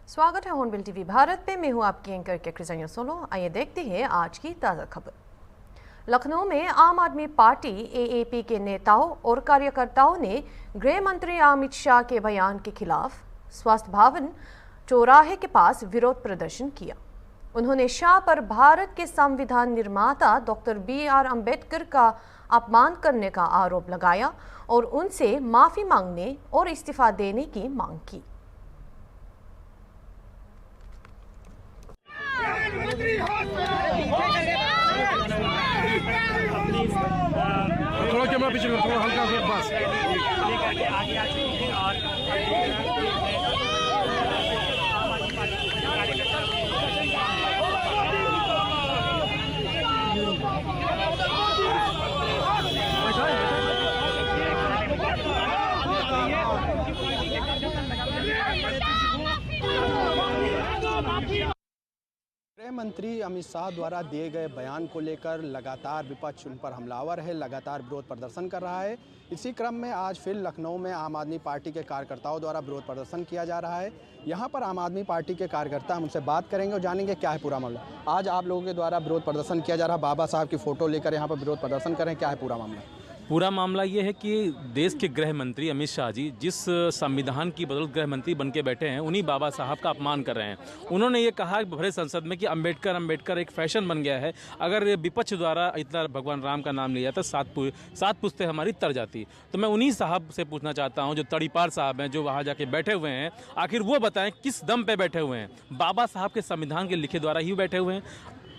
स्वागत है hornbill TV Bharat पे। मैं हूं आपकी एंकर के सोलो। आइए देखते हैं आज की ताज़ा खबर। लखनऊ में आम आदमी पार्टी एएपी के नेताओं और कार्यकर्ताओं ने गृह मंत्री अमित शाह के बयान के खिलाफ स्वास्थ्य भवन चौराहे के पास विरोध प्रदर्शन किया। उन्होंने शाह पर भारत के संविधान निर्माता डॉक्टर BR अम्बेडकर का अपमान करने का आरोप लगाया और उनसे माफी मांगने और इस्तीफा देने की मांग की। थोड़ा कैमरा पीछे करो, थोड़ा हल्का सा बस। गृह मंत्री अमित शाह द्वारा दिए गए बयान को लेकर लगातार विपक्ष उन पर हमलावर है, लगातार विरोध प्रदर्शन कर रहा है। इसी क्रम में आज फिर लखनऊ में आम आदमी पार्टी के कार्यकर्ताओं द्वारा विरोध प्रदर्शन किया जा रहा है। यहां पर आम आदमी पार्टी के कार्यकर्ता हम उनसे बात करेंगे और जानेंगे क्या है पूरा मामला। आज आप लोगों के द्वारा विरोध प्रदर्शन किया जा रहा है, बाबा साहब की फोटो लेकर यहाँ पर विरोध प्रदर्शन कर रहे हैं, क्या है पूरा मामला? पूरा मामला ये है कि देश के गृह मंत्री अमित शाह जी जिस संविधान की बदौलत गृह मंत्री बन के बैठे हैं, उन्हीं बाबा साहब का अपमान कर रहे हैं। उन्होंने ये कहा भरे संसद में कि अम्बेडकर एक फैशन बन गया है। अगर विपक्ष द्वारा इतना भगवान राम का नाम लिया तो सात पुश्तें हमारी तर जाती। तो मैं उन्हीं साहब से पूछना चाहता हूँ, जो तड़ीपार साहब हैं, जो वहाँ जाके बैठे हुए हैं, आखिर वो बताएं किस दम पे बैठे हुए हैं। बाबा साहब के संविधान के लिखे द्वारा ही बैठे हुए हैं,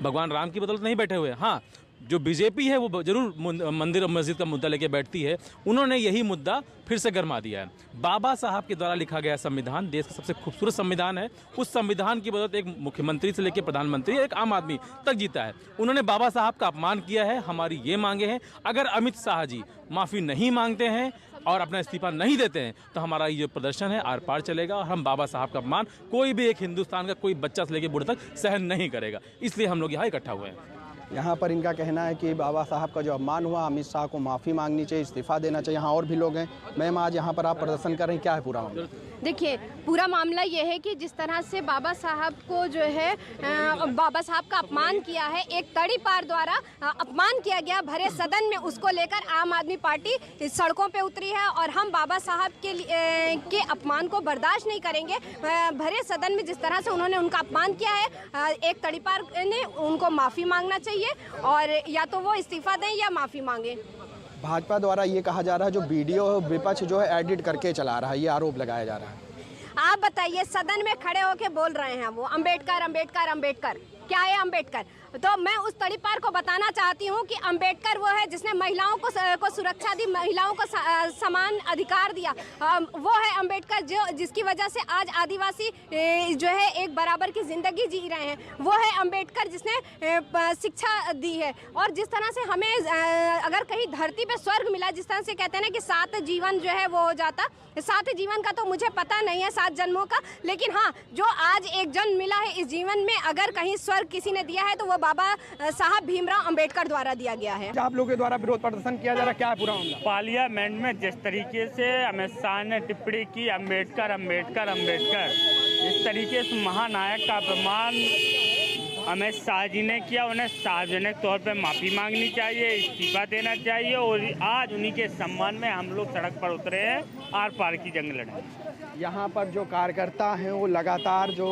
भगवान राम की बदौलत नहीं बैठे हुए हैं। हाँ, जो बीजेपी है वो जरूर मंदिर और मस्जिद का मुद्दा लेके बैठती है। उन्होंने यही मुद्दा फिर से गरमा दिया है। बाबा साहब के द्वारा लिखा गया संविधान देश का सबसे खूबसूरत संविधान है। उस संविधान की बदौलत एक मुख्यमंत्री से लेकर प्रधानमंत्री, एक आम आदमी तक जीता है। उन्होंने बाबा साहब का अपमान किया है। हमारी ये मांगे हैं, अगर अमित शाह जी माफ़ी नहीं मांगते हैं और अपना इस्तीफा नहीं देते हैं तो हमारा ये प्रदर्शन है आर पार चलेगा और हम बाबा साहब का अपमान कोई भी एक हिंदुस्तान का कोई बच्चा से लेकर बूढ़े तक सहन नहीं करेगा। इसलिए हम लोग यहाँ इकट्ठा हुए हैं। यहाँ पर इनका कहना है कि बाबा साहब का जो अपमान हुआ, अमित शाह को माफ़ी मांगनी चाहिए, इस्तीफा देना चाहिए। यहाँ और भी लोग हैं। मैम, आज यहाँ पर आप प्रदर्शन कर रहे हैं, क्या है पूरा मामला? देखिए, पूरा मामला ये है कि जिस तरह से बाबा साहब को जो है बाबा साहब का अपमान किया है, एक तड़ीपार द्वारा अपमान किया गया भरे सदन में, उसको लेकर आम आदमी पार्टी सड़कों पे उतरी है और हम बाबा साहब के अपमान को बर्दाश्त नहीं करेंगे। भरे सदन में जिस तरह से उन्होंने उनका अपमान किया है, एक तड़ीपार ने उनको माफ़ी मांगना चाहिए और या तो वो इस्तीफा दें या माफ़ी मांगे। भाजपा द्वारा ये कहा जा रहा है जो वीडियो विपक्ष जो है एडिट करके चला रहा है, ये आरोप लगाया जा रहा है। आप बताइए, सदन में खड़े होके बोल रहे हैं वो अम्बेडकर अम्बेडकर अम्बेडकर। क्या है अम्बेडकर? तो मैं उस तड़ीपार को बताना चाहती हूँ कि अम्बेडकर वो है जिसने महिलाओं को सुरक्षा दी, महिलाओं को समान अधिकार दिया। वो है अम्बेडकर जिसकी वजह से आज आदिवासी जो है एक बराबर की ज़िंदगी जी रहे हैं। वो है अम्बेडकर जिसने शिक्षा दी है। और जिस तरह से हमें अगर कहीं धरती पे स्वर्ग मिला, जिस तरह से कहते हैं ना कि 7 जीवन जो है वो हो जाता, 7 जीवन का तो मुझे पता नहीं है, 7 जन्मों का, लेकिन हाँ, जो आज एक जन्म मिला है इस जीवन में, अगर कहीं स्वर्ग किसी ने दिया है तो वो बाबा साहब भीमराव अंबेडकर द्वारा दिया गया है। आप लोगों के द्वारा विरोध प्रदर्शन किया जा रहा है, क्या है पूरा मामला? पार्लियामेंट में जिस तरीके से अमित शाह ने टिप्पणी की अम्बेडकर अम्बेडकर अम्बेडकर, इस तरीके से महानायक का अपमान अमित शाह जी ने किया, उन्हें सार्वजनिक तौर पर माफ़ी मांगनी चाहिए, इस्तीफा देना चाहिए। और आज उन्हीं के सम्मान में हम लोग सड़क पर उतरे हैं, आर पार की जंग लड़े। यहाँ पर जो कार्यकर्ता हैं वो लगातार जो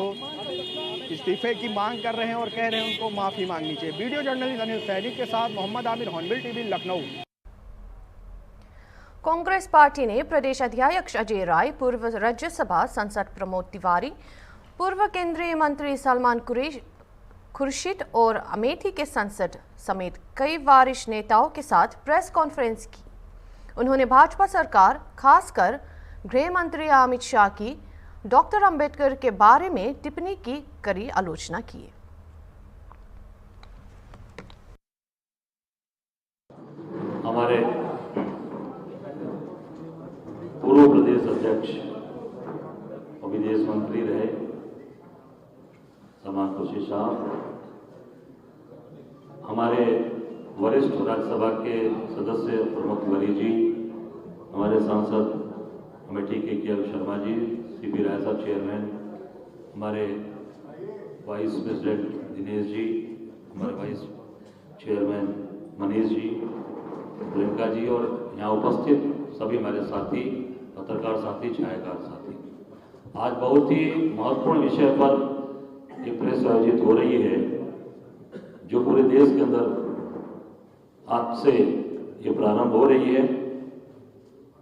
इस्तीफे की मांग कर रहे हैं और कह रहे हैं उनको माफ़ी मांगनी चाहिए। वीडियो जर्नलिस्ट अनिल सैनिक के साथ Mohammad Aamir, Hornbill TV, Lucknow. Congress party ने प्रदेश अध्यक्ष अजय राय, पूर्व राज्यसभा सांसद प्रमोद तिवारी, पूर्व केंद्रीय मंत्री सलमान खुर्शीद और अमेठी के सांसद समेत कई वरिष्ठ नेताओं के साथ प्रेस कॉन्फ्रेंस की। उन्होंने भाजपा सरकार, खासकर गृह मंत्री अमित शाह की डॉक्टर अंबेडकर के बारे में टिप्पणी की कड़ी आलोचना की। हमारे पूर्व प्रदेश अध्यक्ष और विदेश मंत्री रहे सलमान खुर्शीद साहब, हमारे वरिष्ठ राज्यसभा के सदस्य प्रमोद तिवारी जी, हमारे सांसद अमेठी के KL शर्मा जी, CP राय साहब चेयरमैन, हमारे वाइस प्रेसिडेंट दिनेश जी, हमारे वाइस चेयरमैन मनीष जी, प्रियंका जी और यहाँ उपस्थित सभी हमारे साथी, पत्रकार साथी, छायाकार साथी, आज बहुत ही महत्वपूर्ण विषय पर ये प्रेस आयोजित हो रही है जो पूरे देश के अंदर आज से ये प्रारंभ हो रही है।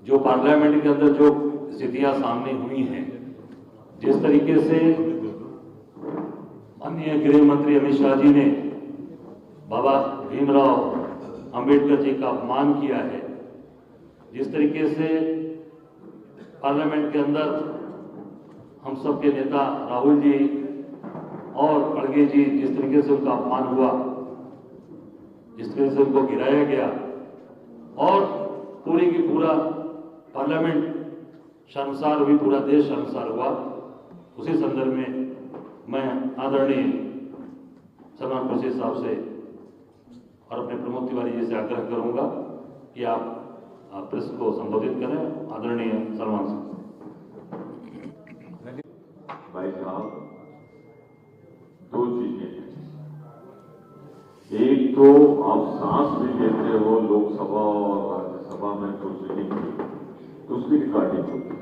जो पार्लियामेंट के अंदर जो स्थितियां सामने हुई हैं, जिस तरीके से माननीय गृह मंत्री अमित शाह जी ने बाबा भीमराव अंबेडकर जी का अपमान किया है, जिस तरीके से पार्लियामेंट के अंदर हम सब के नेता राहुल जी और खड़गे जी जिस तरीके से उनका अपमान हुआ, जिस तरीके से उनको गिराया गया और पूरी की पूरा पार्लियामेंट शर्मसार हुई, पूरा देश शर्मसार हुआ, उसी संदर्भ में मैं आदरणीय सलमान खुर्शीद साहब से और अपने प्रमोद तिवारी जी से आग्रह करूंगा कि आप प्रेस को संबोधित करें। आदरणीय सलमान साहब। भाई साहब, दो चीजें हैं। एक तो आप सांस भी लेते हो लोकसभा और राज्यसभा में प्रोसीडिंग की, तो उसकी रिकॉर्डिंग होती है,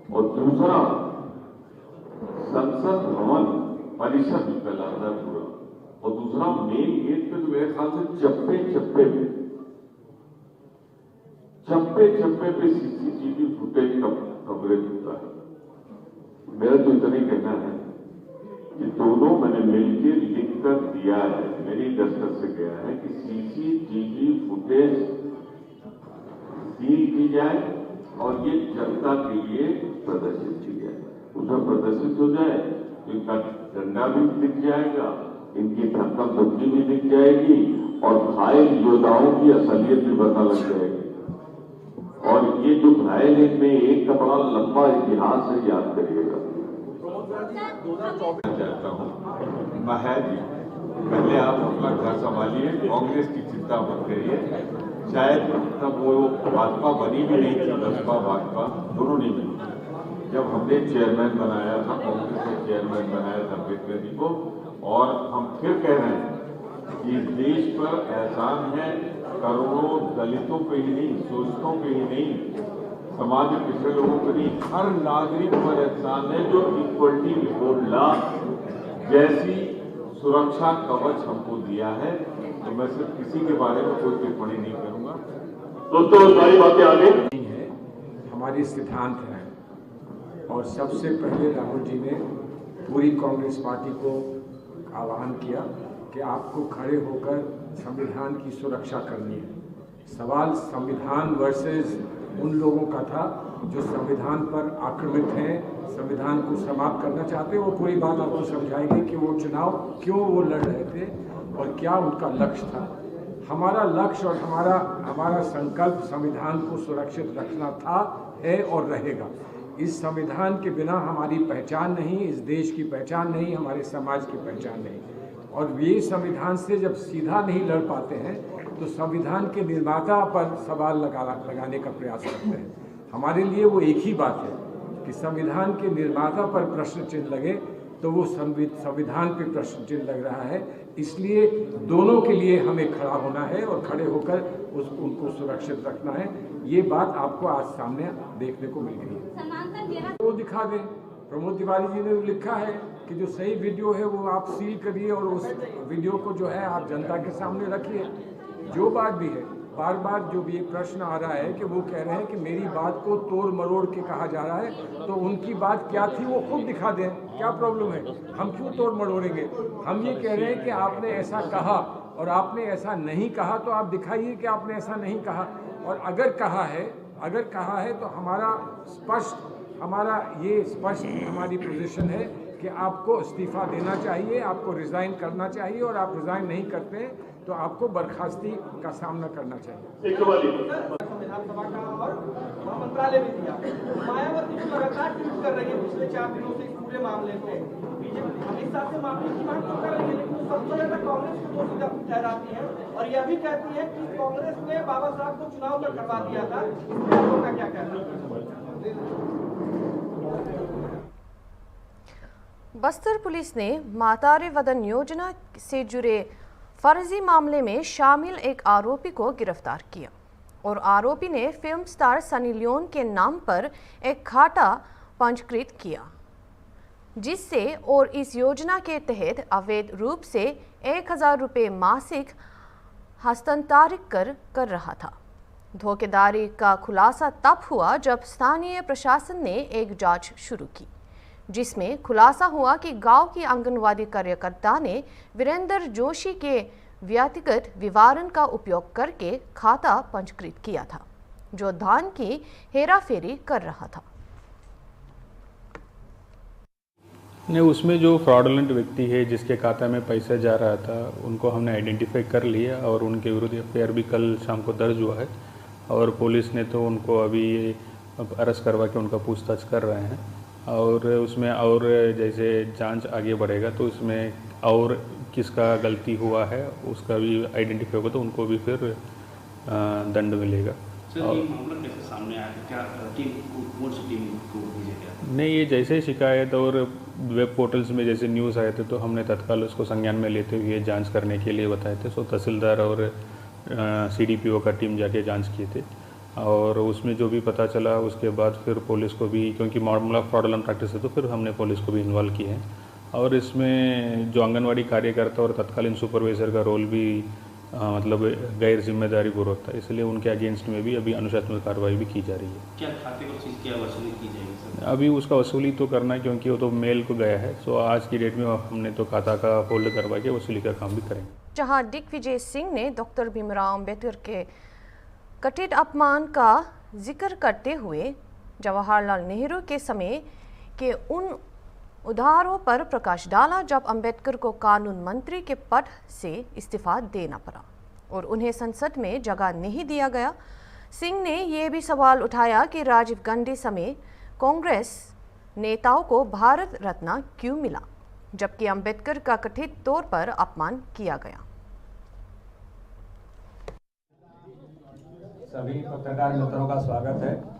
और दूसरा संसद भवन परिसर भी फैलाता है पूरा, और दूसरा मेन गेट पे तो मेरे ख्याल से चप्पे चप्पे पे सीसीटीवी फुटेज कवरेज होता है। मेरा तो इतना ही कहना है कि दोनों मैंने मिलकर लिखकर दिया है, मेरी दफ्तर से गया है कि सीसीटीवी फुटेज सील की जाए और ये जनता के लिए प्रदर्शित की जाए। उसमें प्रदर्शित हो जाए तो इनका झंडा भी दिख जाएगा, इनकी धक्का मुक्की भी दिख जाएगी और घायल योद्धाओं की असलियत भी पता लग जाएगी। और ये जो घायल इनमें एक का बड़ा लंबा इतिहास है, याद करिएगा। चाहता हूँ महज पहले आप अपना घर संभालिए, कांग्रेस की चिंता मत करिए। शायद तब वो भाजपा बनी भी नहीं थी, बसपा भाजपा दोनों नहीं बनी। जब हमने चेयरमैन बनाया था, कांग्रेस ने चेयरमैन बनाया था अम्बेडकर जी को, और हम फिर कह रहे हैं कि देश पर एहसान है करोड़ों दलितों पे ही नहीं, शोषितों पे ही नहीं, समाज में पिछड़े लोगों पर नहीं, हर नागरिक पर एहसान है जो इक्वलिटी बिफोर लॉ जैसी सुरक्षा कवच हमको दिया है। तो मैं सिर्फ किसी के बारे में कोई टिप्पणी नहीं करूंगा। दोस्तों सारी बातें आगे नहीं है, हमारी सिद्धांत है। और सबसे पहले राहुल जी ने पूरी कांग्रेस पार्टी को आह्वान किया कि आपको खड़े होकर संविधान की सुरक्षा करनी है। सवाल संविधान वर्सेस उन लोगों का था जो संविधान पर आक्रमित हैं, संविधान को समाप्त करना चाहते हैं। वो पूरी बात आपको समझाएंगे कि वो चुनाव क्यों वो लड़ रहे थे और क्या उनका लक्ष्य था। हमारा लक्ष्य और हमारा संकल्प संविधान को सुरक्षित रखना था, है और रहेगा। इस संविधान के बिना हमारी पहचान नहीं, इस देश की पहचान नहीं, हमारे समाज की पहचान नहीं। और ये संविधान से जब सीधा नहीं लड़ पाते हैं तो संविधान के निर्माता पर सवाल लगाने का प्रयास करते हैं। हमारे लिए वो एक ही बात है कि संविधान के निर्माता पर प्रश्न चिन्ह लगे तो वो संविधान पे प्रश्न चिन्ह लग रहा है। इसलिए दोनों के लिए हमें खड़ा होना है और खड़े होकर उनको सुरक्षित रखना है। ये बात आपको आज सामने देखने को मिल गई है। वो दिखा दें, प्रमोद तिवारी जी ने लिखा है कि जो सही वीडियो है वो आप सील करिए और उस वीडियो को जो है आप जनता के सामने रखिए। जो बात भी है, बार बार जो भी एक प्रश्न आ रहा है कि वो कह रहे हैं कि मेरी बात को तोड़ मरोड़ के कहा जा रहा है, तो उनकी बात क्या थी वो खुद दिखा दें, क्या प्रॉब्लम है, हम क्यों तोड़ मरोड़ेंगे। हम ये कह रहे हैं कि आपने ऐसा कहा और आपने ऐसा नहीं कहा, तो आप दिखाइए कि आपने ऐसा नहीं कहा। और अगर कहा है तो हमारी पोजीशन है कि आपको इस्तीफा देना चाहिए, आपको रिजाइन करना चाहिए, और आप रिजाइन नहीं करते तो आपको बर्खास्ती का सामना करना चाहिए। विधानसभा का और मंत्रालय भी दिया। मायावती जो लगातार ट्वीट कर रही है पिछले 4 दिनों से इस पूरे मामले पे, बीजेपी अमित शाह से माफी की मांग कर रही है, लेकिन सबसे ज्यादा कांग्रेस को दोषी ठहराती है और यह भी कहती है कि कांग्रेस ने बाबा साहब को चुनाव में करवा दिया था। इसमें आप लोग का क्या कहना है? बस्तर पुलिस ने मातारे वदन योजना से जुड़े फर्जी मामले में शामिल एक आरोपी को गिरफ्तार किया और आरोपी ने फिल्म स्टार सनी लियोन के नाम पर एक खाता पंजीकृत किया, जिससे और इस योजना के तहत अवैध रूप से 1000 रुपये मासिक हस्तांतरित कर रहा था। धोखेधारी का खुलासा तब हुआ जब स्थानीय प्रशासन ने एक जांच शुरू की, जिसमें खुलासा हुआ कि गांव की आंगनवाड़ी कार्यकर्ता ने वीरेंद्र जोशी के व्यक्तिगत विवरण का उपयोग करके खाता पंजीकृत किया था, जो धान की हेराफेरी कर रहा था। नहीं, उसमें जो फ्रॉडलेंट व्यक्ति है जिसके खाता में पैसा जा रहा था उनको हमने आइडेंटिफाई कर लिया और उनके विरुद्ध एफआईआर भी कल शाम को दर्ज हुआ है और पुलिस ने तो उनको अभी अरेस्ट करवा के उनका पूछताछ कर रहे हैं और उसमें और जैसे जांच आगे बढ़ेगा तो उसमें और किसका गलती हुआ है उसका भी आइडेंटिफाई होगा तो उनको भी फिर दंड मिलेगा। सर, ये मामला कैसे सामने आया? क्या टीम कौन सी टीम को भेजा गया? नहीं, ये जैसे शिकायत और वेब पोर्टल्स में जैसे न्यूज़ आए थे तो हमने तत्काल उसको संज्ञान में लेते हुए जांच करने के लिए बताए थे। सो तहसीलदार और सीडीपीओ का टीम जाके जांच किए थे और उसमें जो भी पता चला उसके बाद फिर पुलिस को भी, क्योंकि मामला फ्रॉडलेंट प्रैक्टिस है तो फिर हमने पुलिस को भी इन्वॉल्व किए हैं और इसमें जो आंगनवाड़ी कार्यकर्ता और तत्कालीन सुपरवाइज़र का रोल भी मतलब गैर जिम्मेदारी पूर्वक था, इसलिए उनके अगेंस्ट में भी अभी अनुशासनात्मक कार्रवाई भी की जा रही है। क्या खाते को चीज़ क्या वसूली की जाएगी सर? अभी उसका वसूली तो करना है क्योंकि वो तो मेल को गया है। सो आज की डेट में हमने तो खाता का होल्ड करवा के वसूली का काम भी करेंगे। जहां दिग्विजय सिंह ने डॉक्टर भीमराव अंबेडकर के कथित अपमान का जिक्र करते हुए जवाहरलाल नेहरू के समय के उन उदाहरणों पर प्रकाश डाला जब अंबेडकर को कानून मंत्री के पद से इस्तीफा देना पड़ा और उन्हें संसद में जगह नहीं दिया गया। सिंह ने यह भी सवाल उठाया कि राजीव गांधी समेत कांग्रेस नेताओं को भारत रत्न क्यों मिला, जबकि अंबेडकर का कथित तौर पर अपमान किया गया। सभी पत्रकार मित्रों का स्वागत है।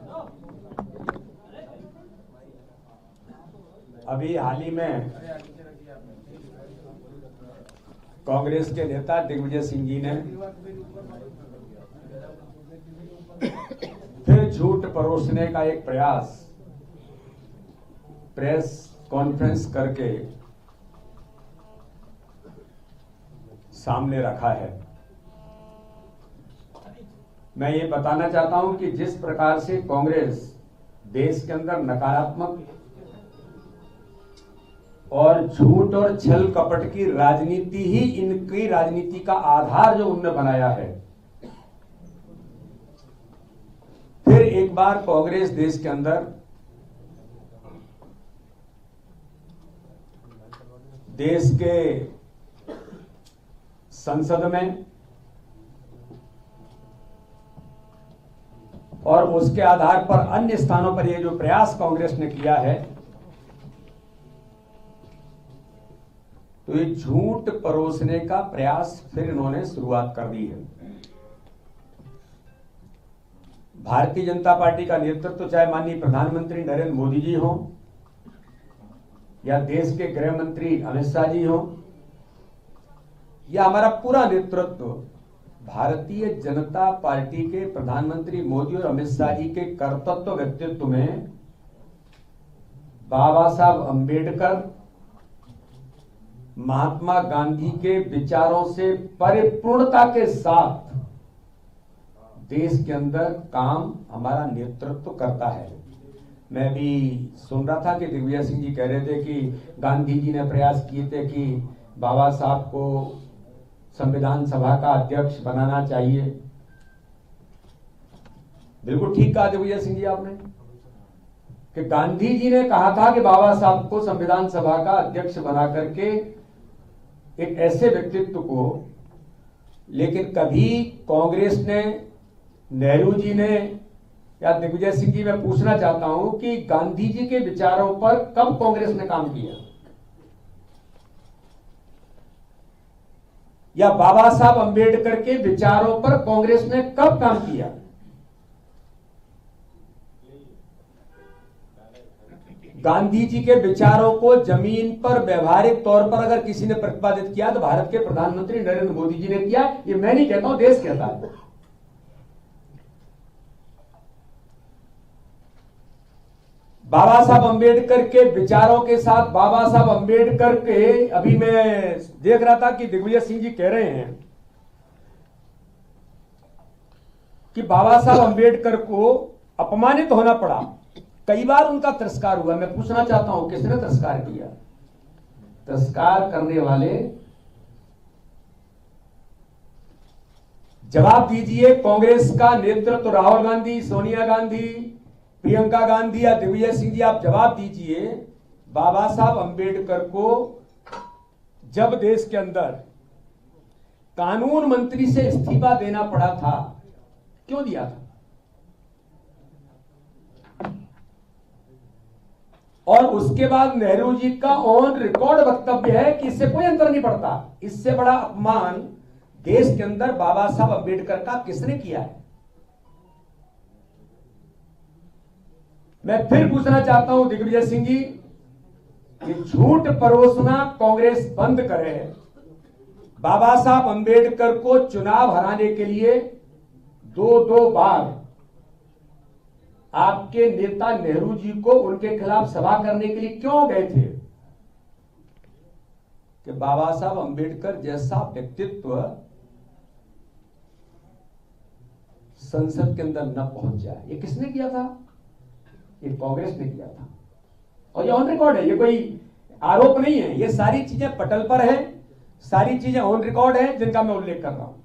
अभी हाल ही में कांग्रेस के नेता दिग्विजय सिंह जी ने फिर झूठ परोसने का एक प्रयास प्रेस कॉन्फ्रेंस करके सामने रखा है। मैं ये बताना चाहता हूं कि जिस प्रकार से कांग्रेस देश के अंदर नकारात्मक और झूठ और छल कपट की राजनीति ही इनकी राजनीति का आधार जो उन्होंने बनाया है, फिर एक बार कांग्रेस देश के अंदर देश के संसद में और उसके आधार पर अन्य स्थानों पर ये जो प्रयास कांग्रेस ने किया है, तो ये झूठ परोसने का प्रयास फिर इन्होंने शुरुआत कर दी है। भारतीय जनता पार्टी का नेतृत्व चाहे माननीय प्रधानमंत्री नरेंद्र मोदी जी हो या देश के गृह मंत्री अमित शाह जी हो या हमारा पूरा नेतृत्व भारतीय जनता पार्टी के प्रधानमंत्री मोदी और अमित शाह जी के कर्तव्य व्यक्तित्व में बाबा साहब अंबेडकर, महात्मा गांधी के विचारों से परिपूर्णता के साथ देश के अंदर काम हमारा नेतृत्व करता है। मैं भी सुन रहा था कि दिग्विजय सिंह जी कह रहे थे कि गांधी जी ने प्रयास किए थे कि बाबा साहब को संविधान सभा का अध्यक्ष बनाना चाहिए। बिल्कुल ठीक कहा दिग्विजय सिंह जी आपने कि गांधी जी ने कहा था कि बाबा साहब को संविधान सभा का अध्यक्ष बना करके एक ऐसे व्यक्तित्व को, लेकिन कभी कांग्रेस ने, नेहरू जी ने या दिग्विजय सिंह जी, मैं पूछना चाहता हूं कि गांधी जी के विचारों पर कब कांग्रेस ने काम किया या बाबा साहब अंबेडकर के विचारों पर कांग्रेस ने कब काम किया? गांधी जी के विचारों को जमीन पर व्यवहारिक तौर पर अगर किसी ने प्रतिपादित किया तो भारत के प्रधानमंत्री नरेंद्र मोदी जी ने किया। ये मैं नहीं कहता हूं, देश कहता है। बाबा साहब अंबेडकर के विचारों के साथ बाबा साहब अंबेडकर के, अभी मैं देख रहा था कि दिग्विजय सिंह जी कह रहे हैं कि बाबा साहब अंबेडकर को अपमानित होना पड़ा, कई बार उनका तिरस्कार हुआ। मैं पूछना चाहता हूं किसने तिरस्कार किया? तिरस्कार करने वाले जवाब दीजिए। कांग्रेस का नेतृत्व राहुल गांधी, सोनिया गांधी, प्रियंका गांधी या दिग्विजय सिंह जी, आप जवाब दीजिए। बाबा साहब अंबेडकर को जब देश के अंदर कानून मंत्री से इस्तीफा देना पड़ा था, क्यों दिया था? और उसके बाद नेहरू जी का ऑन रिकॉर्ड वक्तव्य है कि इससे कोई अंतर नहीं पड़ता। इससे बड़ा अपमान देश के अंदर बाबा साहब अंबेडकर का किसने किया है? मैं फिर पूछना चाहता हूं दिग्विजय सिंह जी कि झूठ परोसना कांग्रेस बंद करे। बाबा साहब अंबेडकर को चुनाव हराने के लिए दो बार आपके नेता नेहरू जी को उनके खिलाफ सभा करने के लिए क्यों गए थे? कि बाबा साहब अंबेडकर जैसा व्यक्तित्व संसद के अंदर न पहुंच जाए। ये किसने किया था? ये कांग्रेस ने किया था। और ये ऑन रिकॉर्ड है, ये कोई आरोप नहीं है। ये सारी चीजें पटल पर है, सारी चीजें ऑन रिकॉर्ड है जिनका मैं उल्लेख कर रहा हूं।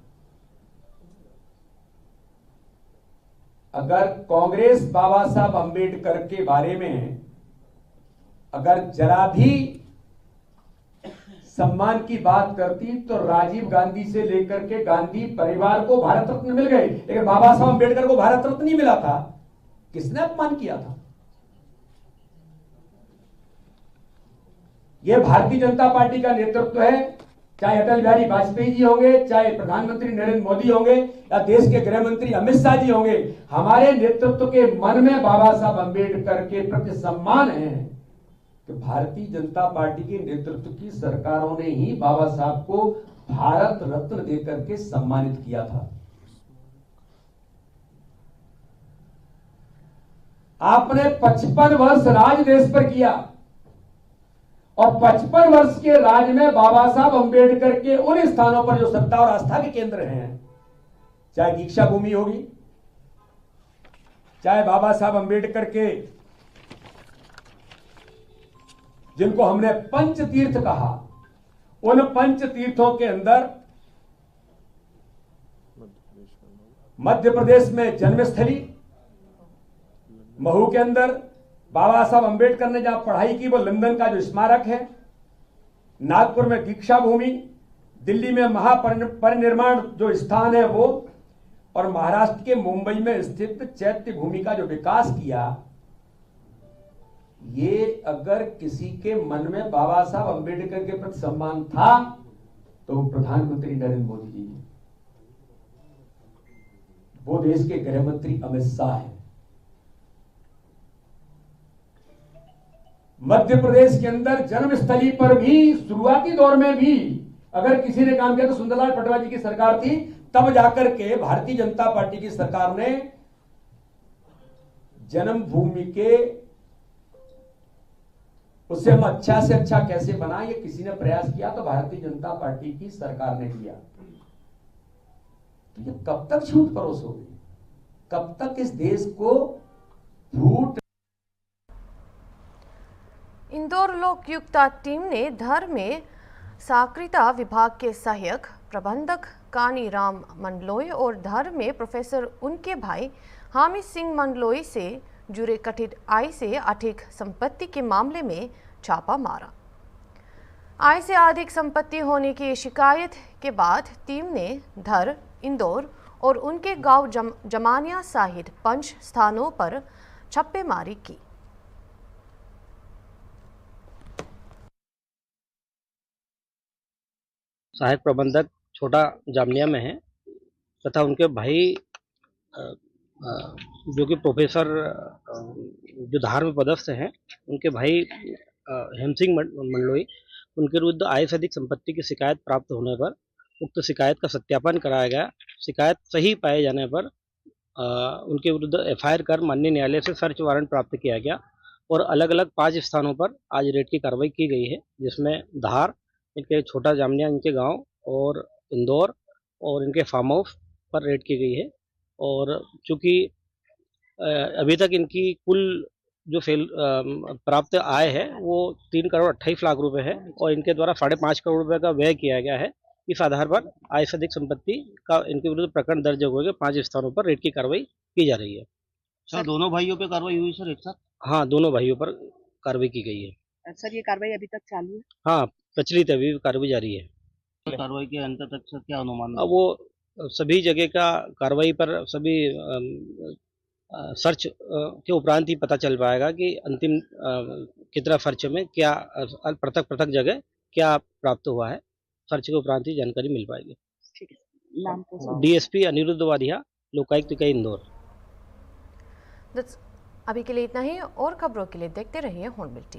अगर कांग्रेस बाबा साहब अंबेडकर के बारे में अगर जरा भी सम्मान की बात करती तो राजीव गांधी से लेकर के गांधी परिवार को भारत रत्न मिल गए, लेकिन बाबा साहब अंबेडकर को भारत रत्न नहीं मिला था। किसने अपमान किया था? यह भारतीय जनता पार्टी का नेतृत्व है, चाहे अटल बिहारी वाजपेयी जी होंगे, चाहे प्रधानमंत्री नरेंद्र मोदी होंगे या देश के गृह मंत्री अमित शाह जी होंगे। हमारे नेतृत्व के मन में बाबा साहब अंबेडकर के प्रति सम्मान है कि भारतीय जनता पार्टी के नेतृत्व की सरकारों ने ही बाबा साहब को भारत रत्न देकर के सम्मानित किया था। आपने 55 वर्ष राज देश पर किया और 55 वर्ष के राज में बाबा साहब अंबेडकर के उन स्थानों पर जो श्रद्धा और आस्था के केंद्र हैं, चाहे दीक्षा भूमि होगी, चाहे बाबा साहब अंबेडकर के जिनको हमने पंच तीर्थ कहा, उन पंच तीर्थों के अंदर मध्य प्रदेश में जन्मस्थली, महू के अंदर बाबा साहब अंबेडकर ने जहां पढ़ाई की वो लंदन का जो स्मारक है, नागपुर में दीक्षा भूमि, दिल्ली में महापरिनिर्वाण जो स्थान है वो, और महाराष्ट्र के मुंबई में स्थित चैत्य भूमि का जो विकास किया, ये अगर किसी के मन में बाबा साहब अंबेडकर के प्रति सम्मान था तो वो प्रधानमंत्री नरेंद्र मोदी जी है, वो देश के गृह मंत्री अमित शाह है। मध्य प्रदेश के अंदर जन्मस्थली पर भी शुरुआती दौर में भी अगर किसी ने काम किया तो सुंदरलाल पटवा जी की सरकार थी, तब जाकर के भारतीय जनता पार्टी की सरकार ने जन्मभूमि के उससे हम अच्छा से अच्छा कैसे बना, ये किसी ने प्रयास किया तो भारतीय जनता पार्टी की सरकार ने किया। तो ये कब तक झूठ परोसोगे? कब तक इस देश को झूठ? इंदौर लोकायुक्ता टीम ने धर में साक्षरता विभाग के सहायक प्रबंधक कानी राम मंडलोई और धर में प्रोफेसर उनके भाई हामिद सिंह मंडलोई से जुड़े कथित आय से अधिक संपत्ति के मामले में छापा मारा। आय से अधिक संपत्ति होने की शिकायत के बाद टीम ने धर, इंदौर और उनके गांव जमानिया सहित 5 स्थानों पर छापेमारी की। सहायक प्रबंधक छोटा जामनिया में है तथा उनके भाई जो कि प्रोफेसर जो धार में पदस्थ हैं, उनके भाई हेमसिंह मंडलोई, उनके विरुद्ध आय से अधिक संपत्ति की शिकायत प्राप्त होने पर उक्त शिकायत का सत्यापन कराया गया। शिकायत सही पाए जाने पर उनके विरुद्ध एफआईआर कर माननीय न्यायालय से सर्च वारंट प्राप्त किया गया और अलग अलग 5 स्थानों पर आज रेड की कार्रवाई की गई है, जिसमें धार, इनके छोटा जामनिया इनके गांव और इंदौर और इनके फार्म हाउस पर रेड की गई है। और चूँकि अभी तक इनकी कुल जो प्राप्त आय है वो 3 करोड़ 28 लाख रुपए है और इनके द्वारा 5.5 करोड़ रुपए का व्यय किया गया है। इस आधार पर आय से अधिक संपत्ति का इनके विरुद्ध प्रकरण दर्ज होकर 5 स्थानों पर रेड की कार्रवाई की जा रही है। सर दोनों भाइयों पे कार्रवाई हुई सर एक साथ? हाँ, दोनों भाइयों पर कार्रवाई की गई है। सर ये कार्रवाई अभी तक चालू है? हाँ, प्रचलित अभी कार्रवाई जारी है। कार्रवाई के अंत तक सर क्या अनुमान? वो सभी जगह का कार्रवाई पर सभी सर्च के उपरांत ही पता चल पाएगा कि अंतिम कितना सर्च में क्या पृथक जगह क्या प्राप्त हुआ है। सर्च के उपरांत ही जानकारी मिल पाएगी। ठीक है, नाम तो डीएसपी अनिरुद्ध वाधिया, लोकायुक्त इकाई इंदौर। अभी के लिए इतना ही और खबरों के लिए देखते रहिए हॉर्नबिल टीवी।